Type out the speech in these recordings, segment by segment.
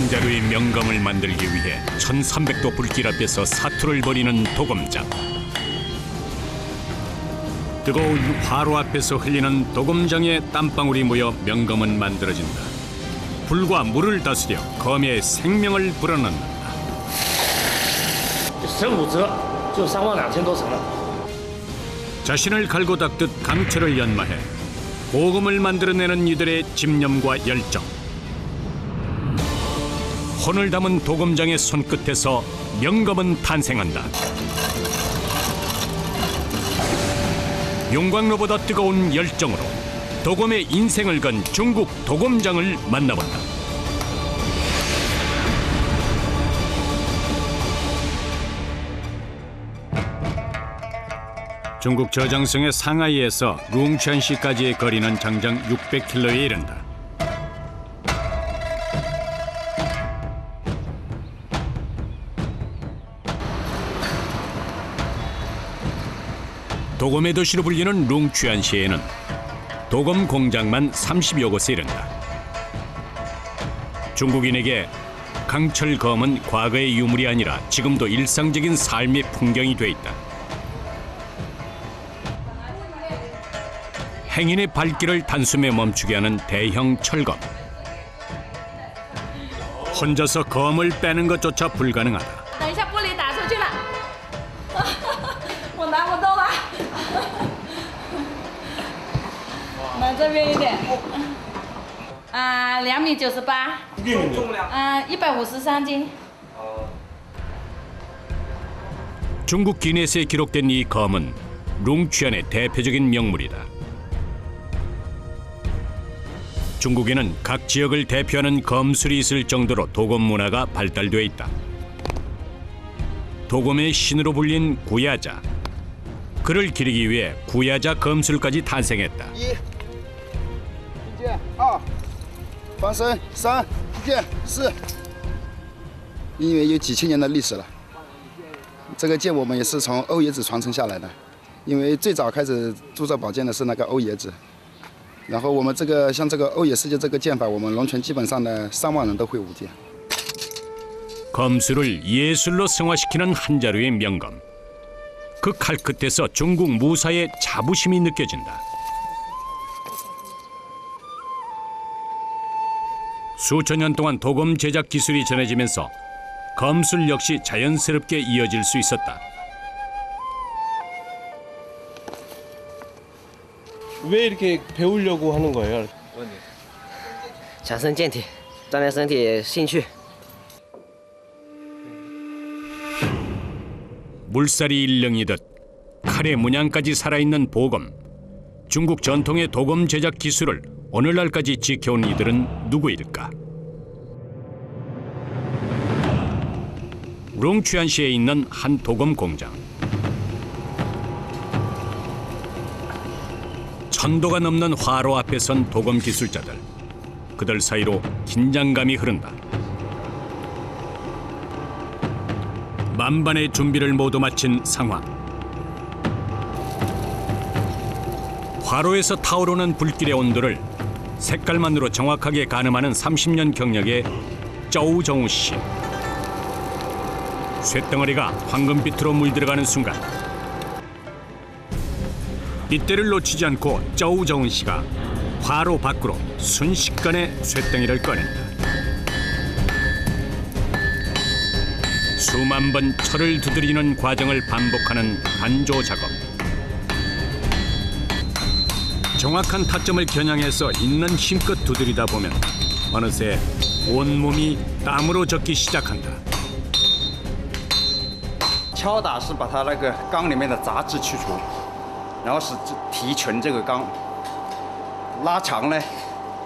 한자루의 명검을 만들기 위해 1300도 불길 앞에서 사투를 벌이는 도검장. 뜨거운 화로 앞에서 흘리는 도검장의 땀방울이 모여 명검은 만들어진다. 불과 물을 다스려 검의 생명을 불어넣는다. 15折就32000多层了。 자신을 갈고 닦듯 강철을 연마해 보검을 만들어내는 이들의 집념과 열정. 혼을 담은 도검장의 손끝에서 명검은 탄생한다. 용광로보다 뜨거운 열정으로 도검의 인생을 건 중국 도검장을 만나본다. 중국 저장성의 상하이에서 룽챈시까지의 거리는 장장 600km에 이른다. 도검의 도시로 불리는 룽챈시에는 도검 공장만 30여 곳에 이른다. 중국인에게 강철검은 과거의 유물이 아니라 지금도 일상적인 삶의 풍경이 돼 있다. 행인의 발길을 단숨에 멈추게 하는 대형 철검. 혼자서 검을 빼는 것조차 불가능하다. 等一下，玻璃打出去了，我拿不动了。拿这边一点。2.98米。重量？153斤。 중국 기네스에 기록된 이 검은 룽챈의 대표적인 명물이다. 중국에는 각 지역을 대표하는 검술이 있을 정도로 도검 문화가 발달돼 있다. 도검의 신으로 불린 구야자. 그를 기리기 위해 구야자 검술까지 탄생했다. 1剑2防身3剑4因为有几千年的历史了。这个剑我们也是从欧冶子传承下来的，因为最早开始铸造宝剑的是那个欧冶子。 然后我们这个像这个欧冶世界这个剑法，我们龙泉基本上的3万人都会舞剑。 검술을 예술로 승화시키는 한자루의 명검. 그 칼끝에서 중국 무사의 자부심이 느껴진다. 수천 년 동안 도검 제작 기술이 전해지면서 검술 역시 자연스럽게 이어질 수 있었다. 왜 이렇게 배우려고 하는 거예요? 强身健体，锻炼身体兴趣。 물살이 일렁이듯 칼의 문양까지 살아있는 보검. 중국 전통의 도검 제작 기술을 오늘날까지 지켜온 이들은 누구일까? 룽챈시에 있는 한 도검 공장. 천도가 넘는 화로 앞에 선 도검 기술자들. 그들 사이로 긴장감이 흐른다. 만반의 준비를 모두 마친 상황. 화로에서 타오르는 불길의 온도를 색깔만으로 정확하게 가늠하는 30년 경력의 쩌우정우 씨. 쇳덩어리가 황금빛으로 물들어가는 순간 이때를 놓치지 않고 쩌우정우 씨가 화로 밖으로 순식간에 쇳덩이를 꺼낸다. 수만 번 철을 두드리는 과정을 반복하는 간조 작업. 정확한 타점을 겨냥해서 있는 힘껏 두드리다 보면 어느새 온몸이 땀으로 젖기 시작한다. 敲打是把它那个缸里面的杂质去除，然后使提纯这个缸。拉长呢，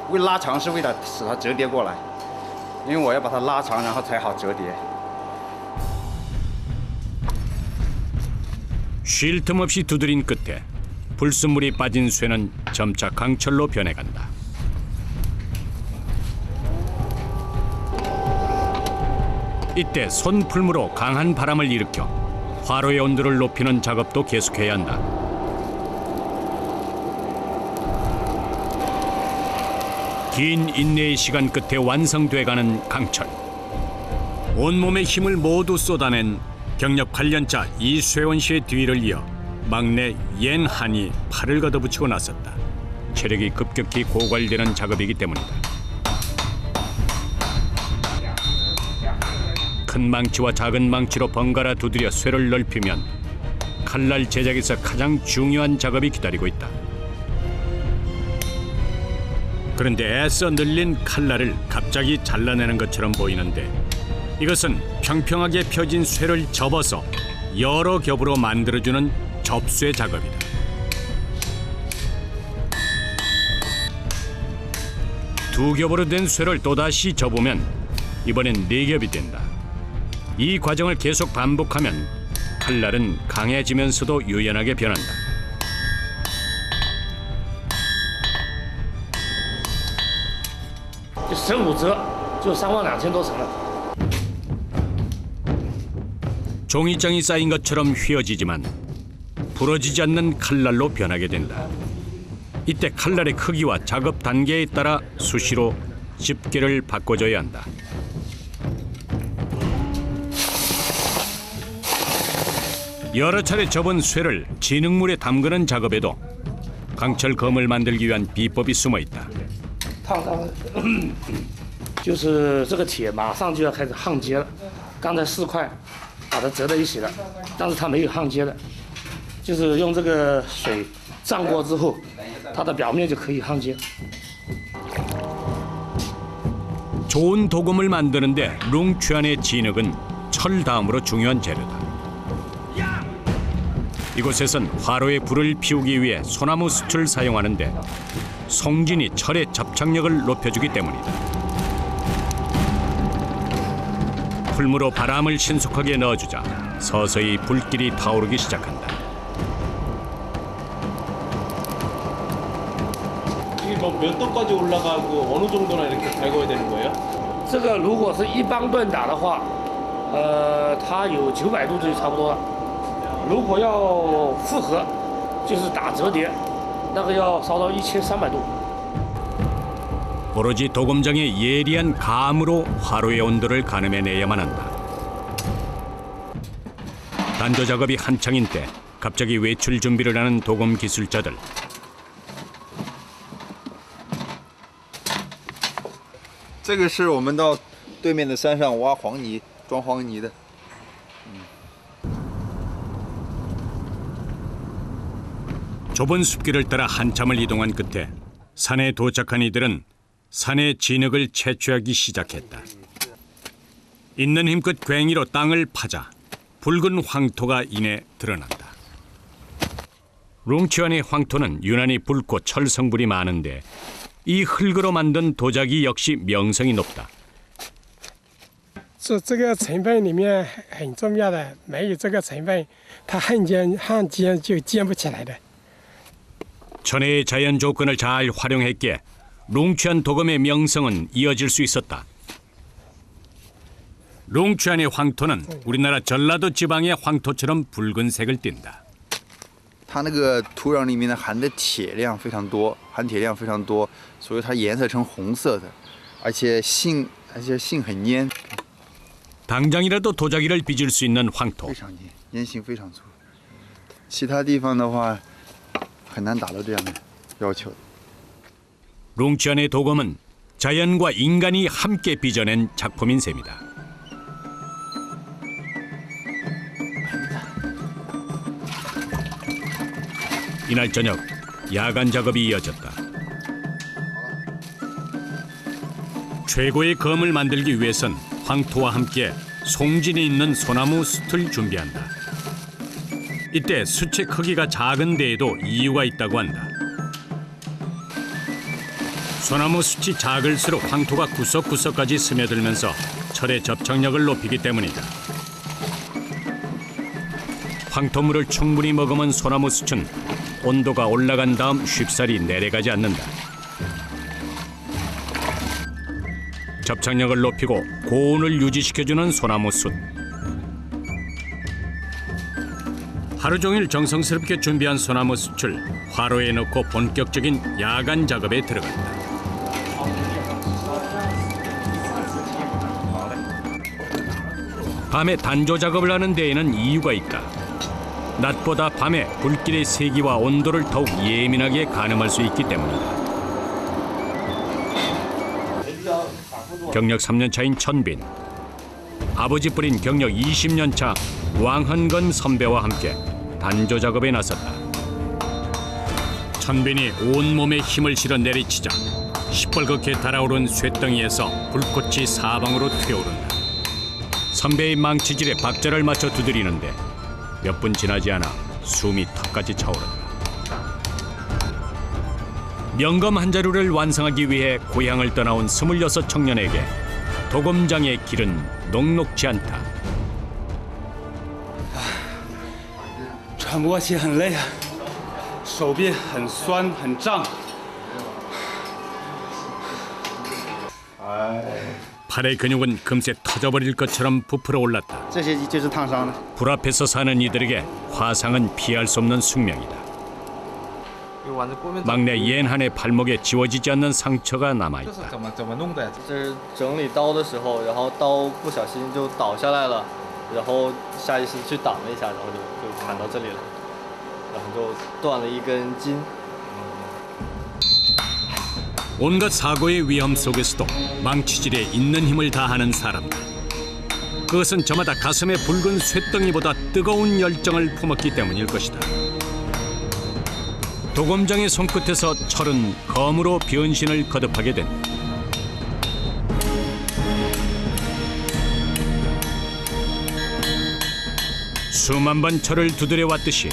为拉长是为了使它折叠过来，因为我要把它拉长，然后才好折叠。 쉴 틈 없이 두드린 끝에 불순물이 빠진 쇠는 점차 강철로 변해간다. 이때 손풀무로 강한 바람을 일으켜 화로의 온도를 높이는 작업도 계속해야 한다. 긴 인내의 시간 끝에 완성돼가는 강철. 온몸의 힘을 모두 쏟아낸 경력 8년차 이쇠원 씨의 뒤를 이어 막내 옌한이 팔을 걷어붙이고 나섰다. 체력이 급격히 고갈되는 작업이기 때문이다. 큰 망치와 작은 망치로 번갈아 두드려 쇠를 넓히면 칼날 제작에서 가장 중요한 작업이 기다리고 있다. 그런데 애써 늘린 칼날을 갑자기 잘라내는 것처럼 보이는데 이것은 평평하게 펴진 쇠를 접어서 여러 겹으로 만들어주는 접쇠 작업이다. 두 겹으로 된 쇠를 또다시 접으면 이번엔 네 겹이 된다. 이 과정을 계속 반복하면 칼날은 강해지면서도 유연하게 변한다.就15折，就32000多层了。 종이장이 쌓인 것처럼 휘어지지만 부러지지 않는 칼날로 변하게 된다. 이때 칼날의 크기와 작업 단계에 따라 수시로 집게를 바꿔줘야 한다. 여러 차례 접은 쇠를 진흙물에 담그는 작업에도 강철 검을 만들기 위한 비법이 숨어 있다. 烫到，就是这个铁马上就要开始焊接了。刚才4块把它折在一起了，但是它没有焊接的，就是用这个水涨过之后，它的表面就可以焊接。 좋은 도금을 만드는데 룽취안의 진흙은 철 다음으로 중요한 재료다. 이곳에선 화로에 불을 피우기 위해 소나무 숯을 사용하는데 송진이 철의 접착력을 높여주기 때문이다. 풀무로 바람을 신속하게 넣어주자 서서히 불길이 타오르기 시작한다. 이게 뭐 몇 도까지 올라가고 어느 정도나 이렇게 달궈야 되는 거예요? 这个如果是一般锻打的话，它有900度就差不多了。如果要复合，就是打折叠，那个要烧到1300度。 오로지 도금장의 예리한 감으로 화로의 온도를 가늠해내야만 한다. 단조 작업이 한창인 때 갑자기 외출 준비를 하는 도금 기술자들. 这个是我们到对面的山上挖黄泥、装黄泥的。 좁은 숲길을 따라 한참을 이동한 끝에 산에 도착한 이들은 산의 진흙을 채취하기 시작했다. 있는 힘껏 괭이로 땅을 파자 붉은 황토가 이내 드러난다. 룽취안의 황토는 유난히 붉고 철 성분이 많은데 이 흙으로 만든 도자기 역시 명성이 높다. 这个成分里面很重要的，没有这个成分，它焊接就建不起来的。 천혜의 자연 조건을 잘 활용했기에 룽취안 도금의 명성은 이어질 수 있었다. 룽취안의 황토는 우리나라 전라도 지방의 황토처럼 붉은색을 띈다. 它那个土壤里面呢含的铁量非常多，含铁量非常多，所以它颜色呈红色的，而且性很粘， 당장이라도 도자기를 빚을 수 있는 황토. 非常粘，粘性非常粗。其他地方的话很难达到这样的要求。 룽취안의 도금은 자연과 인간이 함께 빚어낸 작품인 셈이다. 이날 저녁 야간 작업이 이어졌다. 최고의 검을 만들기 위해선 황토와 함께 송진이 있는 소나무 숯을 준비한다. 이때 숯의 크기가 작은 데에도 이유가 있다고 한다. 소나무 숯이 작을수록 황토가 구석구석까지 스며들면서 철의 접착력을 높이기 때문이다. 황토물을 충분히 머금은 소나무 숯은 온도가 올라간 다음 쉽사리 내려가지 않는다. 접착력을 높이고 고온을 유지시켜주는 소나무 숯. 하루 종일 정성스럽게 준비한 소나무 숯을 화로에 넣고 본격적인 야간 작업에 들어간다. 밤에 단조 작업을 하는 데에는 이유가 있다. 낮보다 밤에 불길의 세기와 온도를 더욱 예민하게 가늠할 수 있기 때문이다. 경력 3년 차인 천빈. 아버지 뿌린 경력 20년 차 왕헌건 선배와 함께 단조 작업에 나섰다. 천빈이 온몸에 힘을 실어 내리치자 시뻘겋게 달아오른 쇳덩이에서 불꽃이 사방으로 튀어오른다. 선배의 망치질에 박자를 맞춰 두드리는데 몇 분 지나지 않아 숨이 턱까지 차오른다. 명검 한 자루를 완성하기 위해 고향을 떠나온 26 청년에게 도검장의 길은 녹록지 않다. 喘不过气，很累啊，手臂很酸很胀。 팔의 근육은 금세 터져버릴 것처럼 부풀어 올랐다. 这些就是烫伤了。 불 앞에서 사는 이들에게 화상은 피할 수 없는 숙명이다. 막내 옌한의 발목에 지워지지 않는 상처가 남아있다. 这是整理刀的时候，然后刀不小心就倒下来了，然后下意识去挡了一下，然后就砍到这里了，然后就断了一根筋。 온갖 사고의 위험 속에서도 망치질에 있는 힘을 다하는 사람들. 그것은 저마다 가슴에 붉은 쇳덩이보다 뜨거운 열정을 품었기 때문일 것이다. 도검장의 손끝에서 철은 검으로 변신을 거듭하게 된다. 수만 번 철을 두드려 왔듯이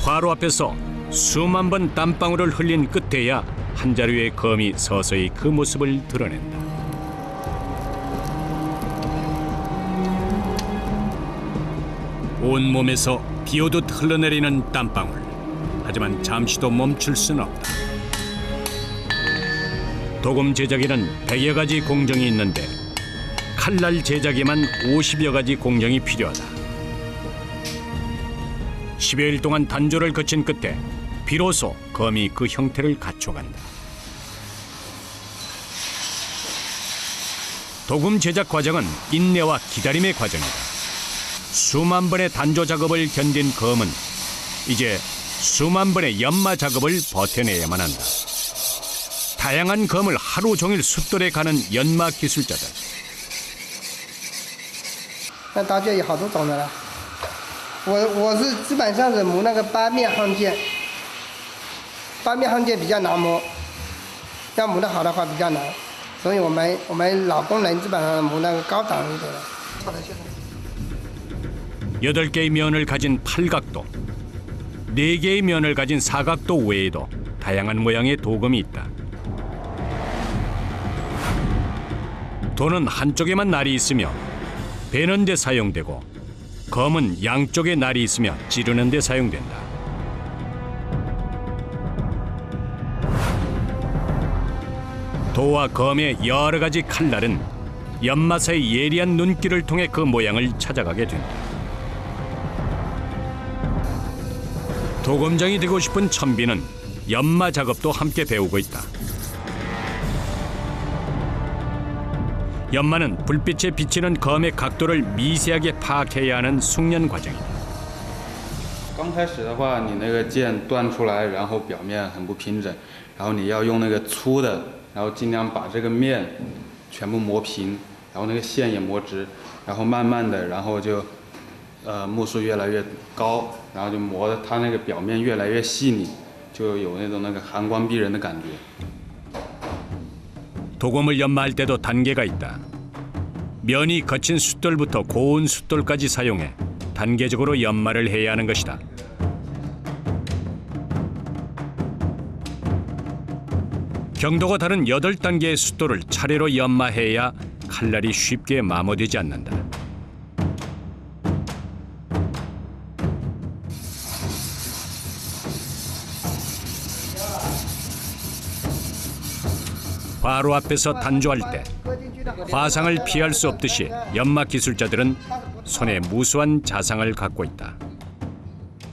화로 앞에서 수만 번 땀방울을 흘린 끝에야 한 자루의 검이 서서히 그 모습을 드러낸다. 온몸에서 비오듯 흘러내리는 땀방울. 하지만 잠시도 멈출 수는 없다. 도금 제작에는 100여 가지 공정이 있는데 칼날 제작에만 50여 가지 공정이 필요하다. 10여일 동안 단조를 거친 끝에 비로소 검이 그 형태를 갖춰간다. 도금 제작 과정은 인내와 기다림의 과정이다. 수만 번의 단조 작업을 견딘 검은 이제 수만 번의 연마 작업을 버텨내야만 한다. 다양한 검을 하루 종일 숫돌에 가는 연마 기술자들. 那刀具有好多种的了。我是基本上是磨那个八面焊接，八面焊接比较难磨，要磨得好的话比较难，所以我们老工人基本上磨那个高档一点的。 8개의 면을 가진 팔각도, 4개의 면을 가진 사각도 외에도 다양한 모양의 도금이 있다. 도는 한쪽에만 날이 있으며 베는 데 사용되고 검은 양쪽에 날이 있으며 찌르는 데 사용된다. 도와 검의 여러 가지 칼날은 연마사의 예리한 눈길을 통해 그 모양을 찾아가게 된다. 도검장이 되고 싶은 천빈은 연마 작업도 함께 배우고 있다. 연마는 불빛에 비치는 검의 각도를 미세하게 파악해야 하는 숙련 과정이다. 刚开始的话，你那个剑断出来，然后表面很不平整，然后你要用那个粗的，然后尽量把这个面全部磨平，然后那个线也磨直，然后慢慢的，然后就目数越来越高，然后就磨的它那个表面越来越细腻，就有那种寒光逼人的感觉。 도금을 연마할 때도 단계가 있다. 면이 거친 숫돌부터 고운 숫돌까지 사용해 단계적으로 연마를 해야 하는 것이다. 경도가 다른 8단계의 숫돌을 차례로 연마해야 칼날이 쉽게 마모되지 않는다. 바로 앞에서 단조할 때 화상을 피할 수 없듯이 연마 기술자들은 손에 무수한 자상을 갖고 있다.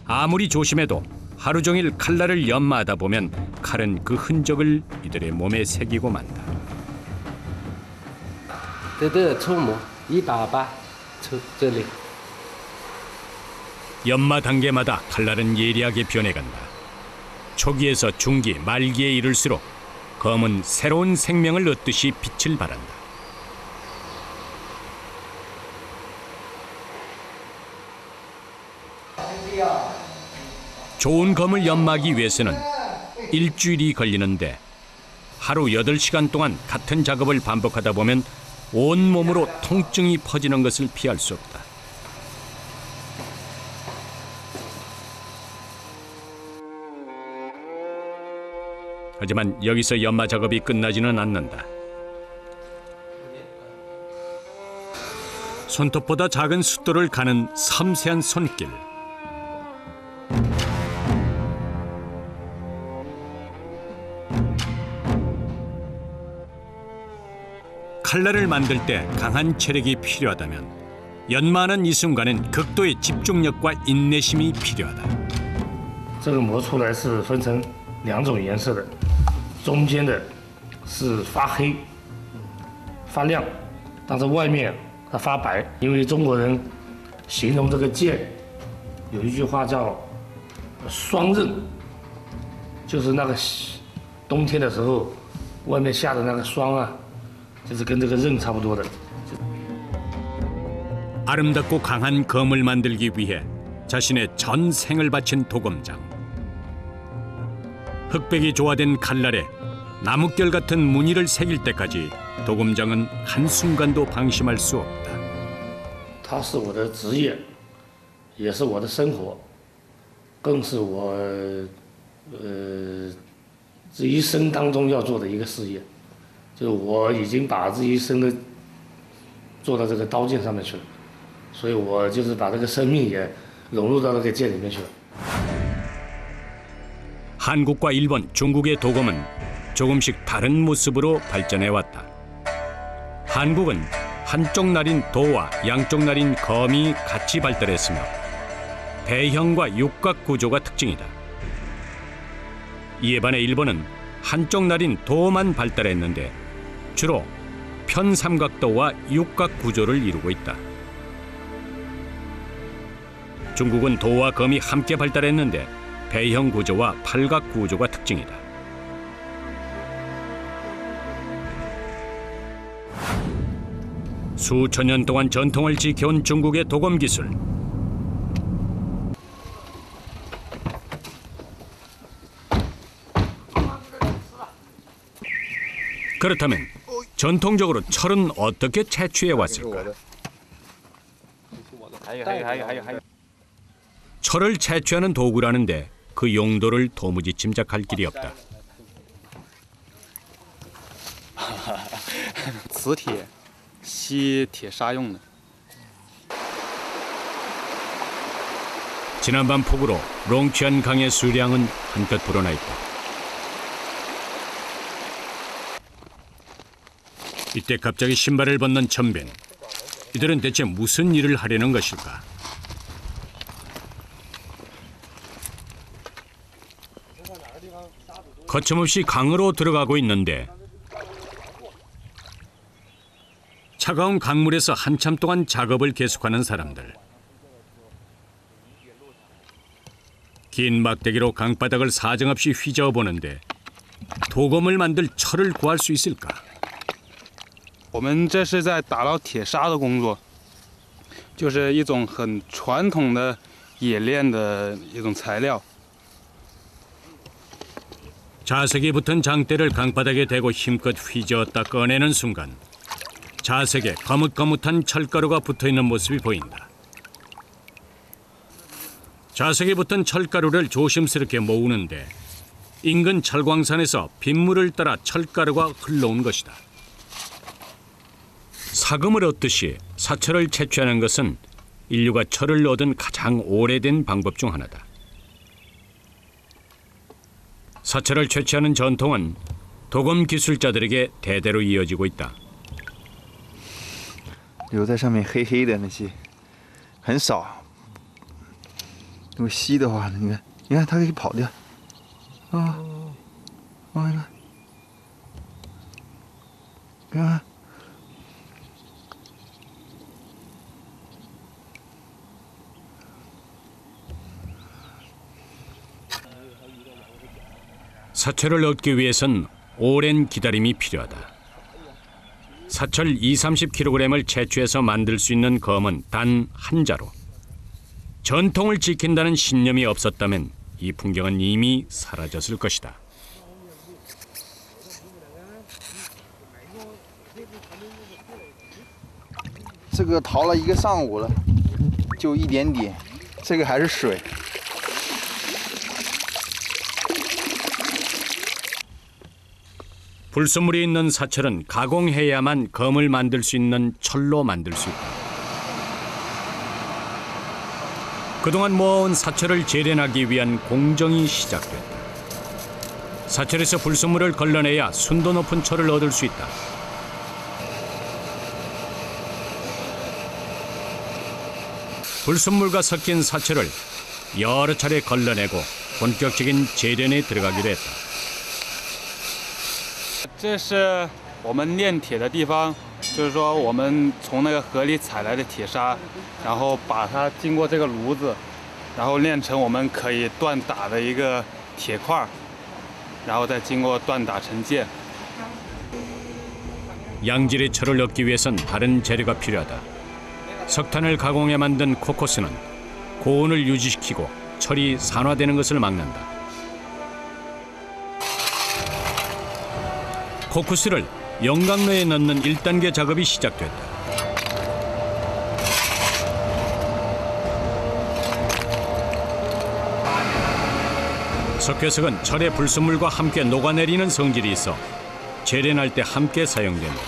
아무리 조심해도 하루 종일 칼날을 연마하다 보면 칼은 그 흔적을 이들의 몸에 새기고 만다. 这都有粗磨，1把把这里。 연마 단계마다 칼날은 예리하게 변해간다. 초기에서 중기, 말기에 이를수록 검은 새로운 생명을 얻듯이 빛을 발한다. 좋은 검을 연마하기 위해서는 일주일이 걸리는데 하루 8시간 동안 같은 작업을 반복하다 보면 온몸으로 통증이 퍼지는 것을 피할 수 없다. 하지만 여기서 연마 작업이 끝나지는 않는다. 손톱보다 작은 숫돌을 가는 섬세한 손길. 칼날을 만들 때 강한 체력이 필요하다면 연마하는 이 순간엔 극도의 집중력과 인내심이 필요하다. 这个磨出来是分成2种颜色的，中间的是发黑、发亮，但是外面它发白。因为中国人形容这个剑有一句话叫“霜刃”，就是那个冬天的时候外面下的那个霜啊，就是跟这个刃差不多的。 아름답고 강한 검을 만들기 위해 자신의 전 생을 바친 도검장. 흑백이 조화된 칼날에 나뭇결 같은 무늬를 새길 때까지 도검장은 한순간도 방심할 수 없다. 它是我的职业，也是我的生活，更是我这一生当中要做的一个事业。就我已经把这一生的做到这个刀剑上面去了，所以我就是把这个生命也融入到这个剑里面去了。 한국과 일본, 중국의 도검은 조금씩 다른 모습으로 발전해 왔다. 한국은 한쪽 날인 도와 양쪽 날인 검이 같이 발달했으며 배형과 육각 구조가 특징이다. 이에 반해 일본은 한쪽 날인 도만 발달했는데 주로 편삼각도와 육각 구조를 이루고 있다. 중국은 도와 검이 함께 발달했는데 배형 구조와 팔각 구조가 특징이다. 수천 년 동안 전통을 지켜온 중국의 도검 기술. 그렇다면 전통적으로 철은 어떻게 채취해 왔을까? 철을 채취하는 도구라는데 그 용도를 도무지 짐작할 길이 없다. 磁铁吸铁砂用的. 지난밤 폭우로 롱치안 강의 수량은 한껏 불어나 있다. 이때 갑자기 신발을 벗는 천빈. 이들은 대체 무슨 일을 하려는 것일까? 거침없이 강으로 들어가고 있는데 차가운 강물에서 한참 동안 작업을 계속하는 사람들. 긴 막대기로 강바닥을 사정없이 휘저어 보는데 도검을 만들 철을 구할 수 있을까? 我们这是在打捞铁砂的工作，就是一种很传统的冶炼的一种材料。 자석이 붙은 장대를 강바닥에 대고 힘껏 휘저었다 꺼내는 순간 자석에 거뭇거뭇한 철가루가 붙어있는 모습이 보인다. 자석에 붙은 철가루를 조심스럽게 모으는데 인근 철광산에서 빗물을 따라 철가루가 흘러온 것이다. 사금을 얻듯이 사철을 채취하는 것은 인류가 철을 얻은 가장 오래된 방법 중 하나다. 사철을 채취하는 전통은 도검 기술자들에게 대대로 이어지고 있다. 留在上面黑黑的那些很少。如果吸的话，你看它可以跑掉。啊，完了，看看。 사철을 얻기 위해선 오랜 기다림이 필요하다. 사철 20-30kg을 채취해서 만들 수 있는 검은 단 한 자로. 전통을 지킨다는 신념이 없었다면 이 풍경은 이미 사라졌을 것이다. 这个淘了1个上午了，就一点点，这个还是水。 불순물이 있는 사철은 가공해야만 검을 만들 수 있는 철로 만들 수 있다. 그동안 모아온 사철을 재련하기 위한 공정이 시작됐다. 사철에서 불순물을 걸러내야 순도 높은 철을 얻을 수 있다. 불순물과 섞인 사철을 여러 차례 걸러내고 본격적인 재련에 들어가기로 했다. 这是我们炼铁的地方，就是说我们从那个河里采来的铁砂，然后把它经过这个炉子，然后炼成我们可以锻打的一个铁块，然后再经过锻打成剑。 양질의 철을 얻기 위해선 다른 재료가 필요하다. 석탄을 가공해 만든 코코스는 고온을 유지시키고 철이 산화되는 것을 막는다. 코코스를 영광로에 넣는 1단계 작업이 시작됐다. 석회석은 철의 불순물과 함께 녹아내리는 성질이 있어 재련할 때 함께 사용된다.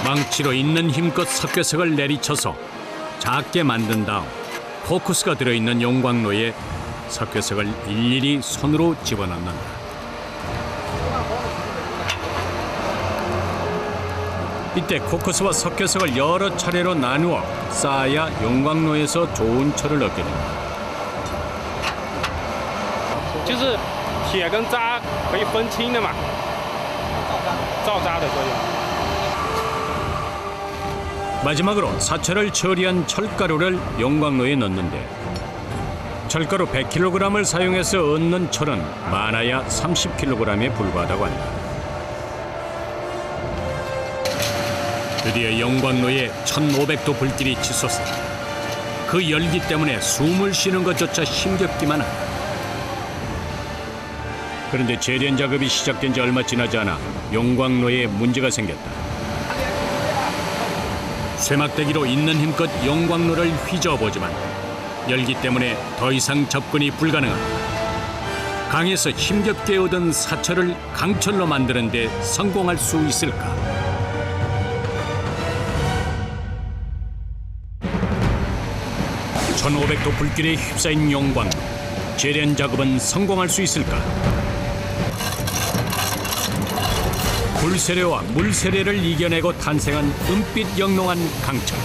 망치로 있는 힘껏 석회석을 내리쳐서 작게 만든 다음 코코스가 들어있는 용광로에 석회석을 일일이 손으로 집어넣는다. 이때 코코스와 석회석을 여러 차례로 나누어 쌓아야 용광로에서 좋은 철을 얻게 된다. 就是铁跟渣可以分清的嘛，造渣的作用。 마지막으로 사철을 처리한 철가루를 용광로에 넣는데 철가루 100kg을 사용해서 얻는 철은 많아야 30kg에 불과하다고 한다. 드디어 용광로에 1500도 불길이 치솟았다. 그 열기 때문에 숨을 쉬는 것조차 힘겹기만 하다. 그런데 재련 작업이 시작된 지 얼마 지나지 않아 용광로에 문제가 생겼다. 쇠막대기로 있는 힘껏 용광로를 휘저어보지만 열기 때문에 더 이상 접근이 불가능하다. 강에서 힘겹게 얻은 사철을 강철로 만드는 데 성공할 수 있을까? (1500도) 불길에 휩싸인 용광로. 재련 작업은 성공할 수 있을까? 불세례와 물세례를 이겨내고 탄생한 은빛 영롱한 강철.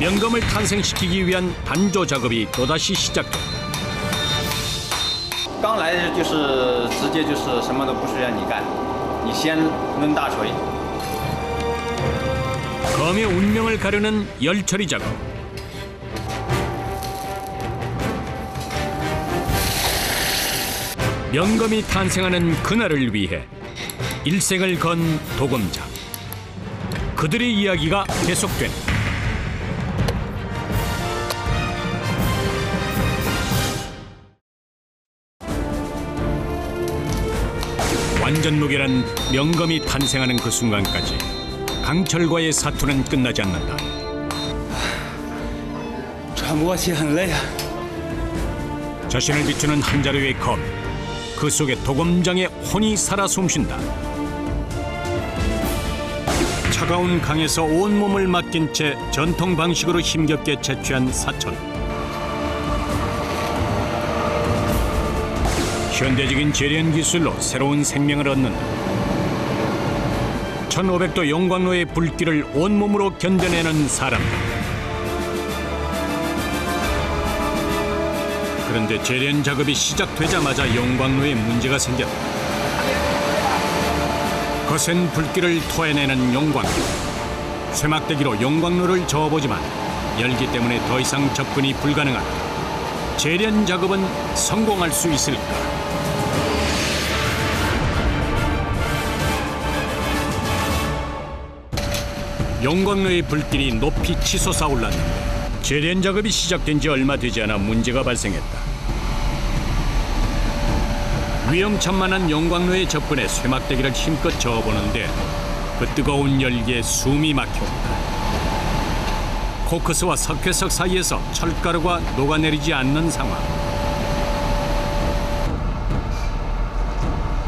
명검을 탄생시키기 위한 단조 작업이 또다시 시작됐다. 刚来就是直接就是什么都不需要你干，你先抡大锤。 검의 운명을 가르는 열처리 작업. 명검이 탄생하는 그날을 위해 일생을 건 도검장. 그들의 이야기가 계속된다. 완전 무결한 명검이 탄생하는 그 순간까지 강철과의 사투는 끝나지 않는다. 喘不过气，很累啊。 자신을 비추는 한 자루의 검. 그 속에 도검장의 혼이 살아 숨쉰다. 차가운 강에서 온몸을 맡긴 채 전통 방식으로 힘겹게 채취한 사철. 현대적인 재련 기술로 새로운 생명을 얻는다. 1500도 용광로의 불길을 온몸으로 견뎌내는 사람들. 그런데 재련 작업이 시작되자마자 용광로에 문제가 생겼다. 거센 불길을 토해내는 용광로. 쇠막대기로 용광로를 저어보지만 열기 때문에 더 이상 접근이 불가능하다. 재련 작업은 성공할 수 있을까? 용광로의 불길이 높이 치솟아 올랐는데 재련 작업이 시작된 지 얼마 되지 않아 문제가 발생했다. 위험천만한 용광로에 접근해 쇠막대기를 힘껏 저어보는데 그 뜨거운 열기에 숨이 막혀온다. 코크스와 석회석 사이에서 철가루가 녹아내리지 않는 상황.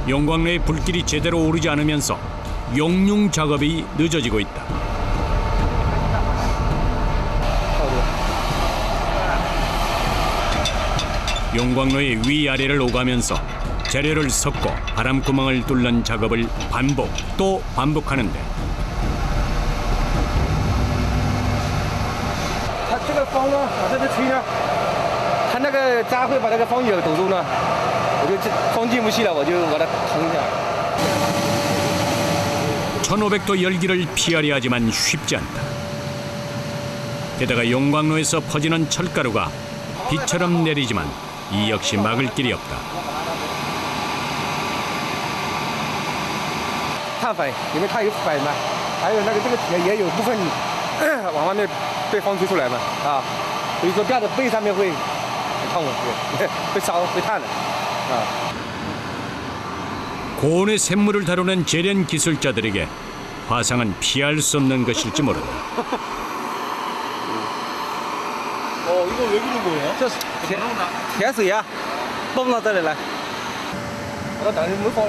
용광로의 불길이 제대로 오르지 않으면서 용융 작업이 늦어지고 있다. 용광로의 위아래를 오가면서 재료를 섞고 바람구멍을 뚫는 작업을 반복 또 반복하는데 它这个风呢，往这边吹呢，它那个渣会把那个风眼堵住呢，我就风进不去了，我就把它腾一下。 1500도 열기를 피하려 하지만 쉽지 않다. 게다가 용광로에서 퍼지는 철가루가 비처럼 내리지만 이 역시 막을 길이 없다. 碳粉，因为它有粉嘛，还有那个这个铁也有部分往外面被风吹出来嘛，啊，所以说吊在背上面会很痛苦，会烧会烫的，啊。 고온의 샘물을 다루는 재련 기술자들에게 화상은 피할 수 없는 것일지 모른다. 이거 왜 그런 거예요? 这是铁水呀，泵到这里来。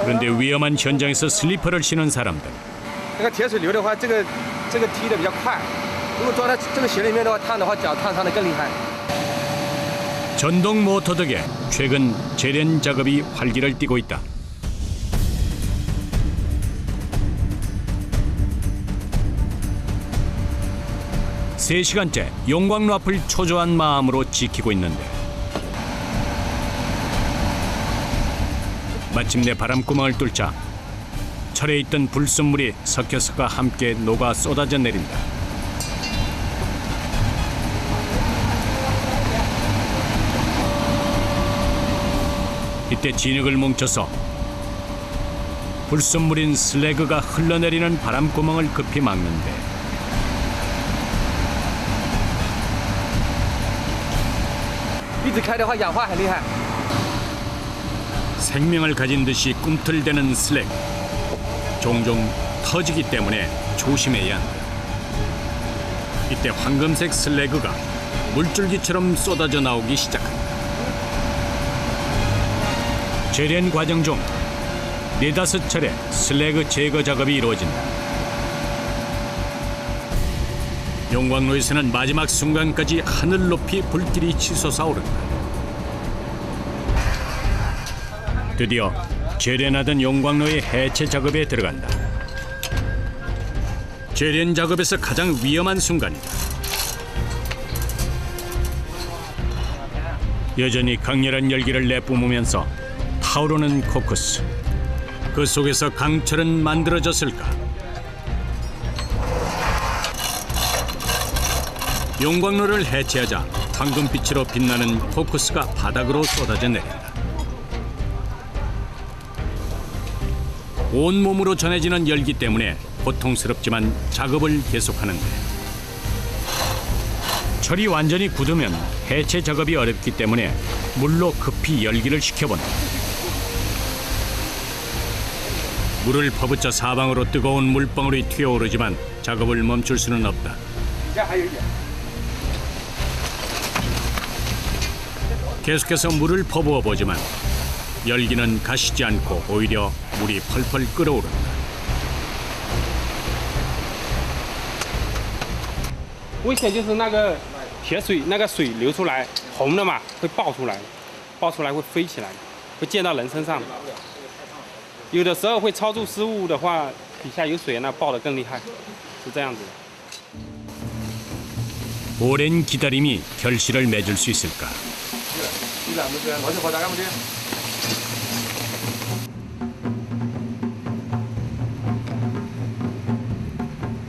그런데 위험한 현장에서 슬리퍼를 신은 사람들. 那个铁水流的话，这个踢的比较快。如果装在这个鞋里面的话，烫的话脚烫伤的更厉害。 전동 모터 덕에 최근 재련 작업이 활기를 띠고 있다. 세 시간째 용광로 앞을 초조한 마음으로 지키고 있는데 마침내 바람구멍을 뚫자 철에 있던 불순물이 석회석과 함께 녹아 쏟아져 내린다. 이때 진흙을 뭉쳐서 불순물인 슬래그가 흘러내리는 바람구멍을 급히 막는데 생명을 가진 듯이 꿈틀대는 슬래그. 종종 터지기 때문에 조심해야 한다. 이때 황금색 슬래그가 물줄기처럼 쏟아져 나오기 시작한다. 재련 과정 중 4-5차례 슬래그 제거 작업이 이루어진다. 용광로에서는 마지막 순간까지 하늘 높이 불길이 치솟아 오른다. 드디어 재련하던 용광로의 해체 작업에 들어간다. 재련 작업에서 가장 위험한 순간이다. 여전히 강렬한 열기를 내뿜으면서 타오르는 코크스. 그 속에서 강철은 만들어졌을까? 용광로를 해체하자 황금빛으로 빛나는 코크스가 바닥으로 쏟아져 내린다. 온몸으로 전해지는 열기 때문에 고통스럽지만 작업을 계속하는데 철이 완전히 굳으면 해체 작업이 어렵기 때문에 물로 급히 열기를 식혀본다. 물을 퍼붓자 사방으로 뜨거운 물방울이 튀어오르지만 작업을 멈출 수는 없다. 계속해서 물을 퍼부어 보지만 열기는 가시지 않고 오히려 물이 펄펄 끓어오른다. 危险就是那个铁水，那个水流出来红的嘛，会爆出来，爆出来会飞起来，会溅到人身上。有的时候会操作失误的话，底下有水，那爆得更厉害，是这样子的。 오랜 기다림이 결실을 맺을 수 있을까?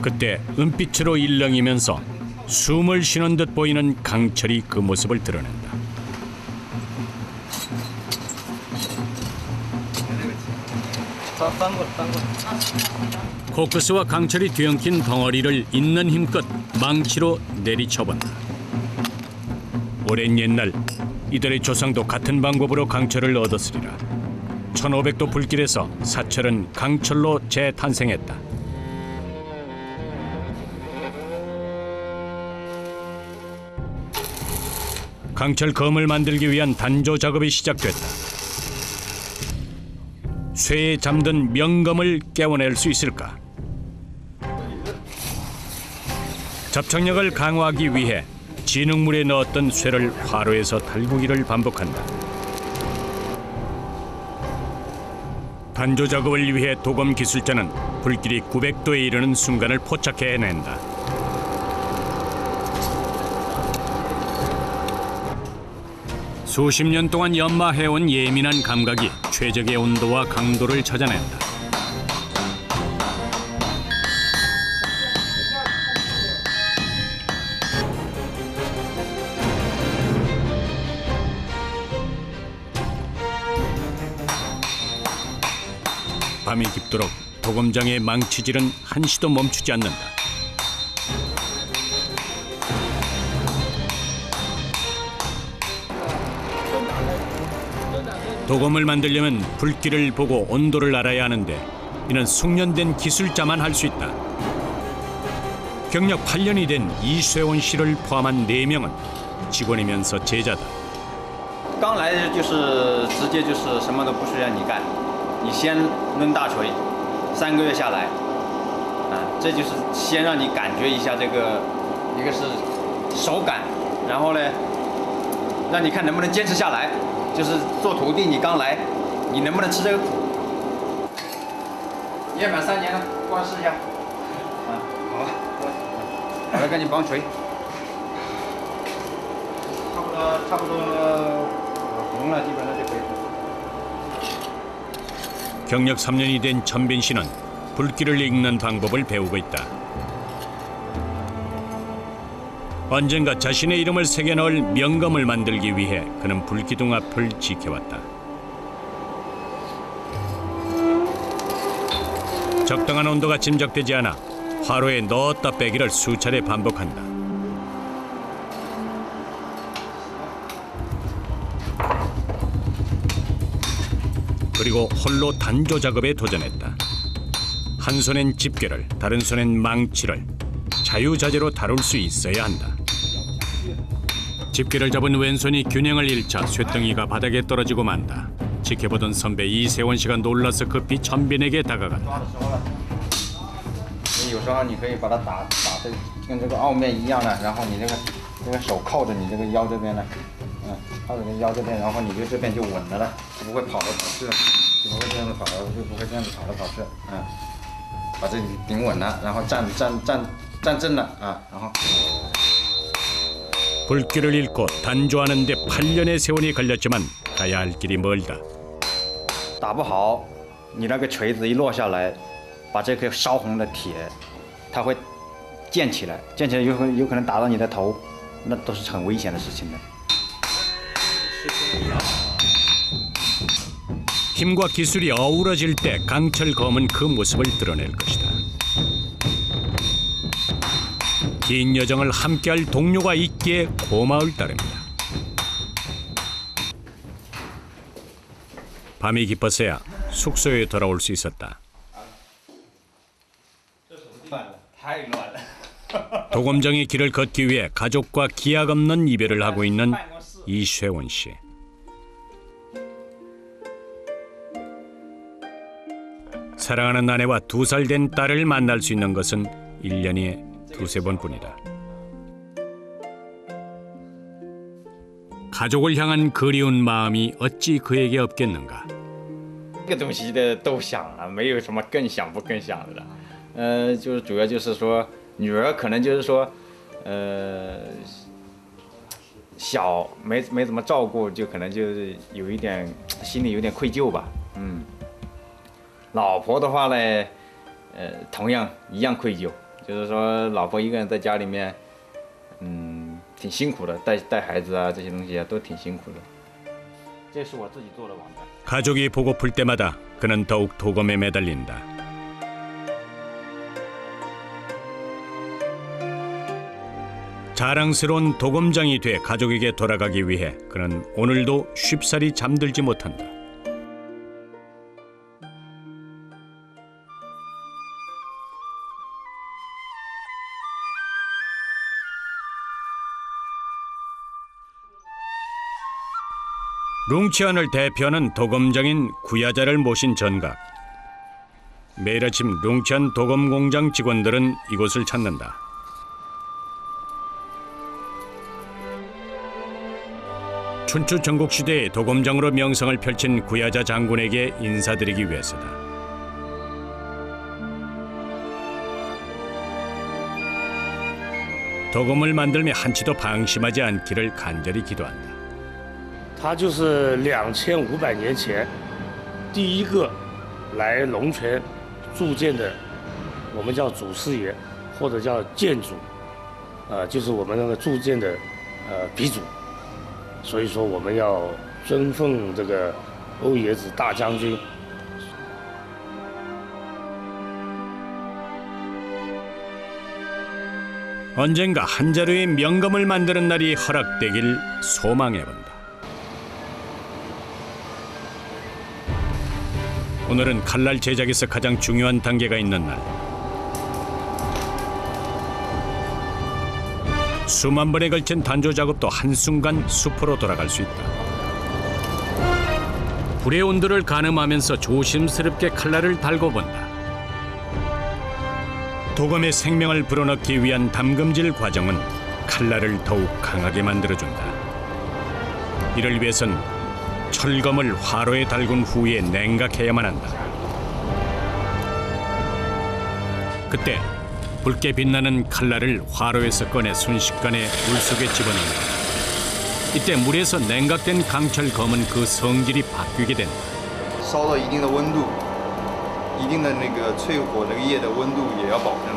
그때 은빛으로 일렁이면서 숨을 쉬는 듯 보이는 강철이 그 모습을 드러낸다. 코크스와 강철이 뒤엉킨 덩어리를 있는 힘껏 망치로 내리쳐본다. 오랜 옛날 이들의 조상도 같은 방법으로 강철을 얻었으리라. 1500도 불길에서 사철은 강철로 재탄생했다. 강철 검을 만들기 위한 단조 작업이 시작됐다. 쇠에 잠든 명검을 깨워낼 수 있을까? 접착력을 강화하기 위해 진흙물에 넣었던 쇠를 화로에서 달구기를 반복한다. 단조 작업을 위해 도검 기술자는 불길이 900도에 이르는 순간을 포착해낸다. 수십 년 동안 연마해온 예민한 감각이 최적의 온도와 강도를 찾아낸다. 밤이 깊도록 도검장의 망치질은 한시도 멈추지 않는다. 도검을 만들려면 불길을 보고 온도를 알아야 하는데 이는 숙련된 기술자만 할 수 있다. 경력 8년이 된 이쇠원 씨를 포함한 4명은 직원이면서 제자다. 刚来就是直接就是什么都不需要你干，你先抡大锤，3个月下来，这就是先让你感觉一下这个，一个是手感，然后呢，让你看能不能坚持下来。就是做徒弟，你刚来，你能不能吃这个苦？你也满3年了，过来试一下。好了，我来给你帮锤。差不多红了，基本上就可以。 경력 3년이 된 천빈 씨는 불길을 읽는 방법을 배우고 있다. 언젠가 자신의 이름을 새겨 넣을 명검을 만들기 위해 그는 불기둥 앞을 지켜왔다. 적당한 온도가 짐작되지 않아 화로에 넣었다 빼기를 수차례 반복한다. 그리고 홀로 단조 작업에 도전했다. 한 손엔 집게를, 다른 손엔 망치를 자유자재로 다룰 수 있어야 한다. 집게를 잡은 왼손이 균형을 잃자 쇳덩이가 바닥에 떨어지고 만다. 지켜보던 선배 이세원 씨가 놀라서 급히 천빈에게 다가간다. 有时候你可以把它打的跟这个凹面一样的，然后你这个手靠着你这个腰这边呢，靠着腰这边，然后你就这边就稳了，就不会跑来跑去，就不会这样子跑，就不会这样子跑来跑去，把这里顶稳了，然后站正了啊，然后。 불길을 잃고 단조하는 데 8년의 세월이 걸렸지만 가야 할 길이 멀다. 打不好，你那个锤子一落下来，把这颗烧红的铁，它会溅起来，溅起来有可能打到你的头，那都是很危险的事情的。 힘과 기술이 어우러질 때 강철 검은 그 모습을 드러낼 것이다. 긴 여정을 함께할 동료가 있기에 고마울 따름이다. 밤이 깊어서야 숙소에 돌아올 수 있었다. 도검장의 길을 걷기 위해 가족과 기약 없는 이별을 하고 있는 이쇠원 씨. 사랑하는 아내와 2살 된 딸을 만날 수 있는 것은 1년에 2~3번뿐이다. 가족을 향한 그리운 마음이 어찌 그에게 없겠는가. 这个东西的都想了，没有什么更想不更想的了。就是主要就是说，女儿可能就是说，小没怎么照顾，就可能就是有一点心里有点愧疚吧。老婆的话呢，同样一样愧疚。就是说老婆一个人在家里面，挺辛苦的，带孩子啊这些东西啊都挺辛苦的。这是我自己做的网站。 가족이 보고플 때마다 그는 더욱 도검에 매달린다. 자랑스러운 도검장이 돼 가족에게 돌아가기 위해 그는 오늘도 쉽사리 잠들지 못한다. 룽치안을 대표하는 도검장인 구야자를 모신 전각. 매일 아침 룽치안 도검공장 직원들은 이곳을 찾는다. 춘추 전국시대의 도검장으로 명성을 펼친 구야자 장군에게 인사드리기 위해서다. 도검을 만들며 한치도 방심하지 않기를 간절히 기도한다. 他就是2500年前第一个来龙泉铸剑的，我们叫祖师爷，或者叫剑主，就是我们那个铸剑的鼻祖。所以说我们要尊奉这个欧冶子大将军。 언젠가 한 자루의 명검을 만드는 날이 허락되길 소망해본다. 오늘은 칼날 제작에서 가장 중요한 단계가 있는 날. 수만 번에 걸친 단조 작업도 한순간 수포로 돌아갈 수 있다. 불의 온도를 가늠하면서 조심스럽게 칼날을 달고 본다. 도검의 생명을 불어넣기 위한 담금질 과정은 칼날을 더욱 강하게 만들어준다. 이를 위해선 철검을 화로에 달군 후에 냉각해야만 한다. 그때 붉게 빛나는 칼날을 화로에서 꺼내 순식간에 물속에 집어넣는다. 이때 물에서 냉각된 강철검은 그 성질이 바뀌게 된다. 烧到一定的温度。 一定的那个淬火那个液的温度也要保证，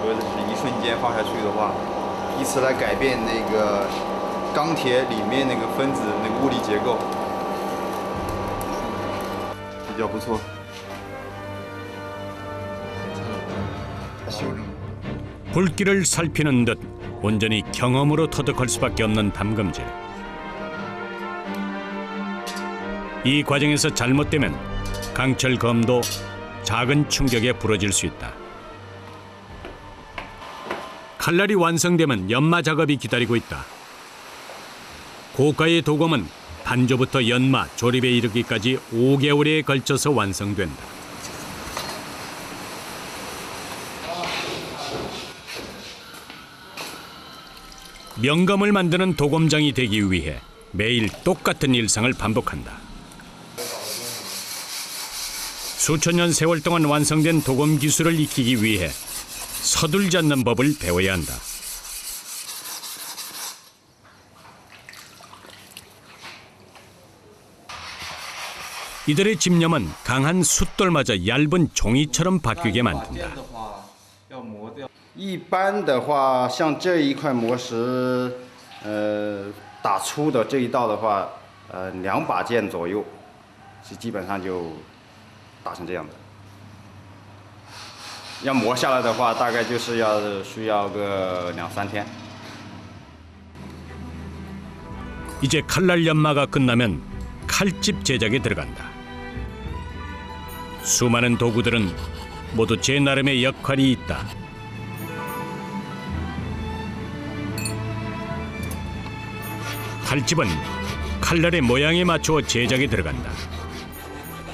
所以是一瞬间放下去的话，以此来改变那个钢铁里面那个分子那个物理结构，比较不错。 불길을 살피는 듯 온전히 경험으로 터득할 수밖에 없는 담금질. 이 과정에서 잘못되면 강철검도 작은 충격에 부러질 수 있다. 칼날이 완성되면 연마 작업이 기다리고 있다. 고가의 도검은 단조부터 연마, 조립에 이르기까지 5개월에 걸쳐서 완성된다. 명검을 만드는 도검장이 되기 위해 매일 똑같은 일상을 반복한다. 수천 년 세월 동안 완성된 도검 기술을 익히기 위해 서둘지 않는 법을 배워야 한다. 이들의 집념은 강한 숫돌마저 얇은 종이처럼 바뀌게 만든다. 一般的话，像这一块磨石，打粗的这一道的话，2把剑左右，是基本上就打成这样的。要磨下来的话，大概就是需要个2-3天。 이제 칼날 연마가 끝나면 칼집 제작에 들어간다. 수많은 도구들은 모두 제 나름의 역할이 있다. 칼집은 칼날의 모양에 맞추어 제작에 들어간다.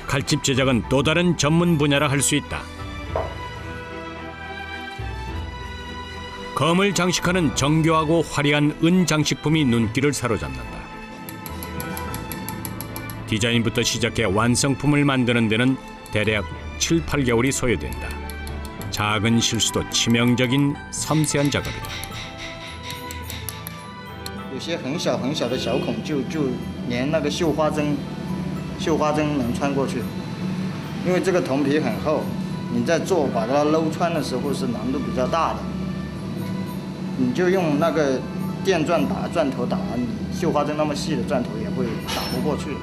칼집 제작은 또 다른 전문 분야라 할 수 있다. 검을 장식하는 정교하고 화려한 은 장식품이 눈길을 사로잡는다. 디자인부터 시작해 완성품을 만드는 데는 대략 7-8개월이 소요된다. 작은 실수도 치명적인 섬세한 작업이다. 有些很小很小的小孔就连那个绣花针能穿过去，因为这个铜皮很厚，你在做把它搂穿的时候是难度比较大的。你就用那个电钻打钻头打，你绣花针那么细的钻头也会打不过去。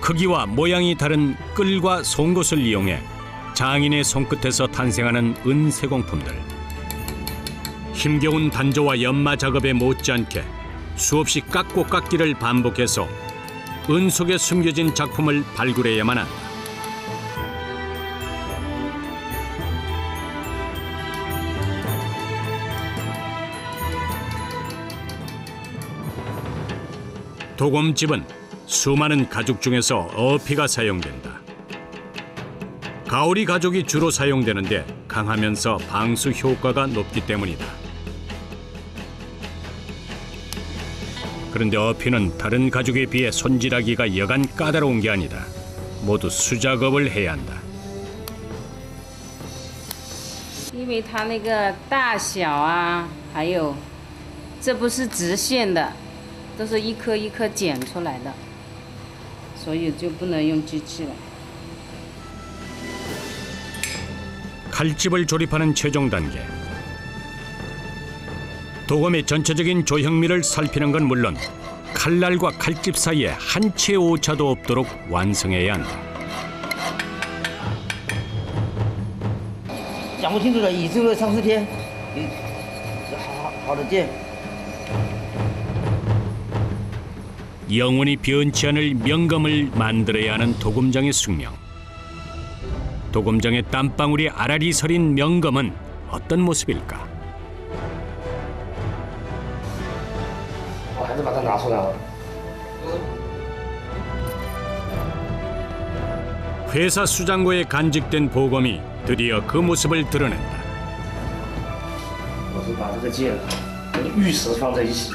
크기와 모양이 다른 끌과 송곳을 이용해 장인의 손끝에서 탄생하는 은세공품들. 힘겨운 단조와 연마 작업에 못지않게 수없이 깎고 깎기를 반복해서 은 속에 숨겨진 작품을 발굴해야만 한다. 도검집은 수많은 가죽 중에서 어피가 사용된다. 가오리 가죽이 주로 사용되는데 강하면서 방수 효과가 높기 때문이다. 그런데 어피는 다른 가죽에 비해 손질하기가 여간 까다로운 게 아니다. 모두 수작업을 해야 한다. 因为它那个大小啊，还有这不是直线的，都是一颗一颗剪出来的，所以就不能用机器了。 칼집을 조립하는 최종 단계. 도검의 전체적인 조형미를 살피는 건 물론 칼날과 칼집 사이에 한 치의 오차도 없도록 완성해야 한다. 讲不清楚的，以这个上师贴，好的剑。 영원히 변치 않을 명검을 만들어야 하는 도검장의 숙명. 도검장의 땀방울이 아라리 서린 명검은 어떤 모습일까? 我还是把它拿出来了。 회사 수장고에 간직된 보검이 드디어 그 모습을 드러낸다. 我是把这个剑跟玉石放在一起。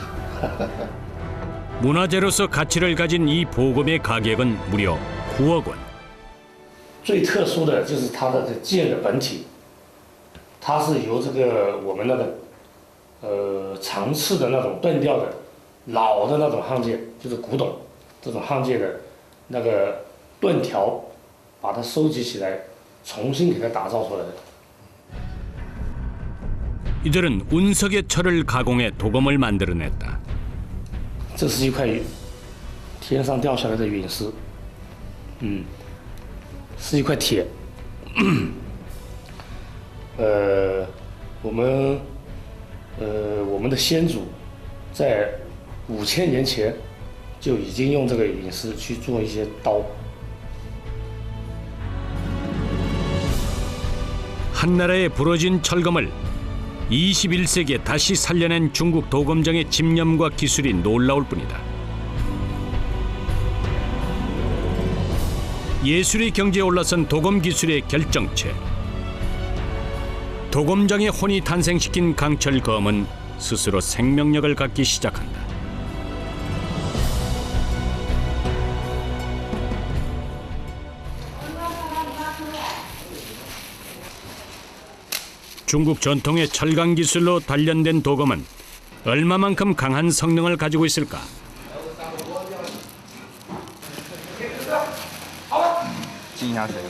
문화재로서 가치를 가진 이 보검의 가격은 무려 9억 원. 最特殊的就是它的剑的本体，它是由这个我们那个长刺的那种钝调的老的那种焊剑，就是古董这种焊剑的那个钝条，把它收集起来，重新给它打造出来的。 이들은 운석의 철을 가공해 도검을 만들어냈다. 这是一块天上掉下来的陨石，是一块铁。我们的先祖在5000年前就已经用这个陨石去做一些刀。 한나라의 부러진 철검을 21세기에 다시 살려낸 중국 도검장의 집념과 기술이 놀라울 뿐이다. 예술의 경지에 올라선 도검 기술의 결정체. 도검장의 혼이 탄생시킨 강철검은 스스로 생명력을 갖기 시작한다. 중국 전통의 철강 기술로 단련된 도검은 얼마만큼 강한 성능을 가지고 있을까? 浸一下水吧。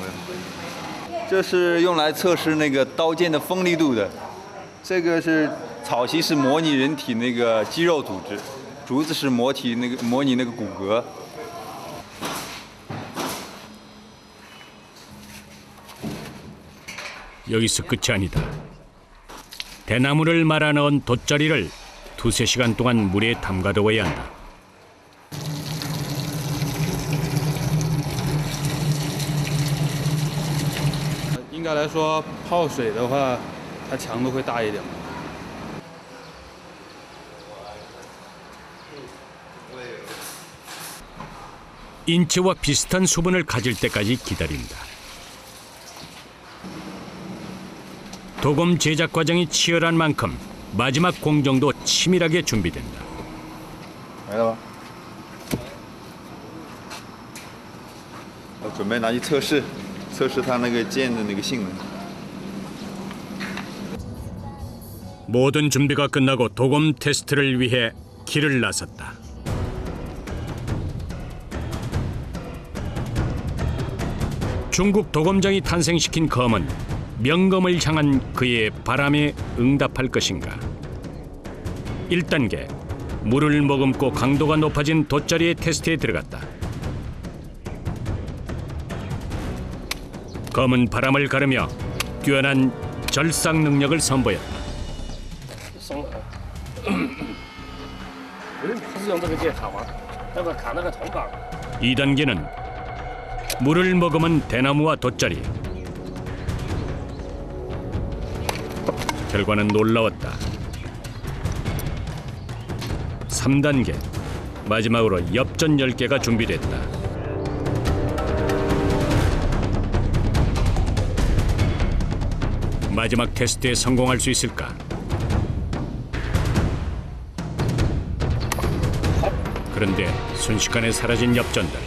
这是用来测试那个刀剑的锋利度的。这个是草席是模拟人体那个肌肉组织，竹子是模拟那个骨骼。 여기서 끝이 아니다. 대나무를 말아 넣은 돗자리를 2~3시간 동안 물에 담가두어야 한다. 应该来说，泡水的话，它强度会大一点。 인체와 비슷한 수분을 가질 때까지 기다린다. 도검 제작 과정이 치열한 만큼 마지막 공정도 치밀하게 준비된다. 来了吧？我准备拿去测试，测试它那个剑的那个性能。 모든 준비가 끝나고 도검 테스트를 위해 길을 나섰다. 중국 도검장이 탄생시킨 검은 명검을 향한 그의 바람에 응답할 것인가. 1단계, 물을 머금고 강도가 높아진 돗자리의 테스트에 들어갔다. 검은 바람을 가르며 뛰어난 절삭 능력을 선보였다. 松了，不是用这个剑砍完，那个砍那个头杆。 2단계는 물을 머금은 대나무와 돗자리. 결과는 놀라웠다. 3단계, 마지막으로 엽전 10개가 준비됐다. 마지막 테스트에 성공할 수 있을까? 그런데 순식간에 사라진 엽전들.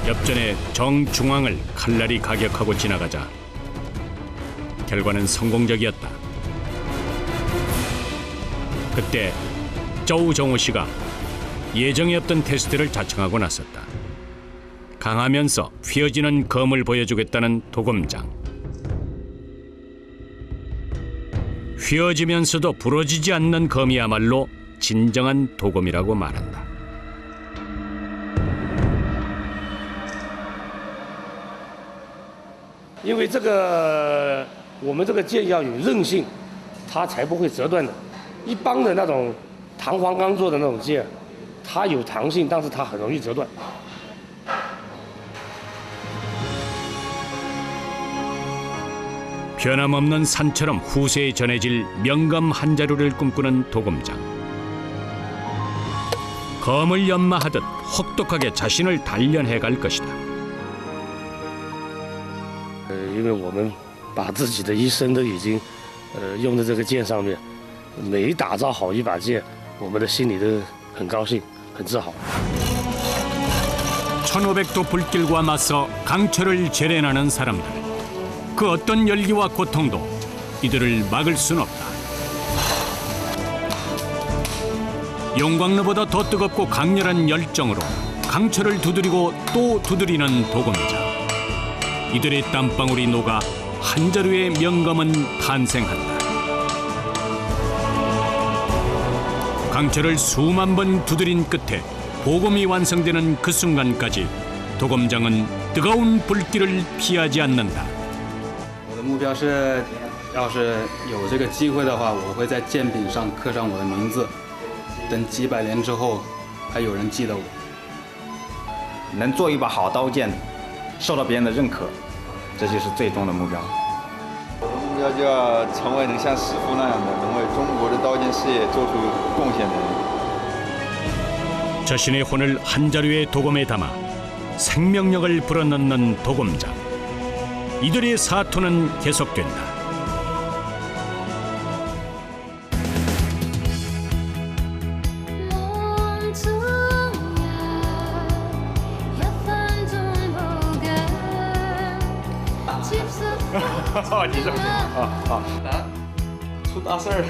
엽전의 정중앙을 칼날이 가격하고 지나가자 결과는 성공적이었다. 그때 조우정호 씨가 예정에 없던 테스트를 자청하고 나섰다. 강하면서 휘어지는 검을 보여주겠다는 도검장. 휘어지면서도 부러지지 않는 검이야말로 진정한 도검이라고 말한다. 因为这个我们这个剑要有韧性，它才不会折断的。一般的那种弹簧钢做的那种剑，它有弹性，但是它很容易折断。 변함없는 산처럼 후세에 전해질 명검 한 자루를 꿈꾸는 도검장. 검을 연마하듯 혹독하게 자신을 단련해갈 것이다. 因为我们把自己的一生都已经用在这个剑上面，每打造好一把剑，我们的心里都很高兴，很自豪。 1500도 불길과 맞서 강철을 재련하는 사람들. 그 어떤 열기와 고통도 이들을 막을 순 없다. 용광로보다 더 뜨겁고 강렬한 열정으로 강철을 두드리고 또 두드리는 도검장. 이들의 땀방울이 녹아 한 자루의 명검은 탄생한다. 강철을 수만 번 두드린 끝에 보검이 완성되는 그 순간까지 도검장은 뜨거운 불길을 피하지 않는다. 我的目标是，要是有这个机会的话，我会在剑柄上刻上我的名字，等几百年之后，还有人记得我。能做一把好刀剑，受到别人的认可，这就是最终的目标。我的目标就要成为能像师傅那样的，能为中国的刀剑事业做出贡献的人。 자신의 혼을 한 자루의 도검에 담아 생명력을 불어넣는 도검장. 이들의 사투는 계속된다. 아, 你这啊，出大事儿。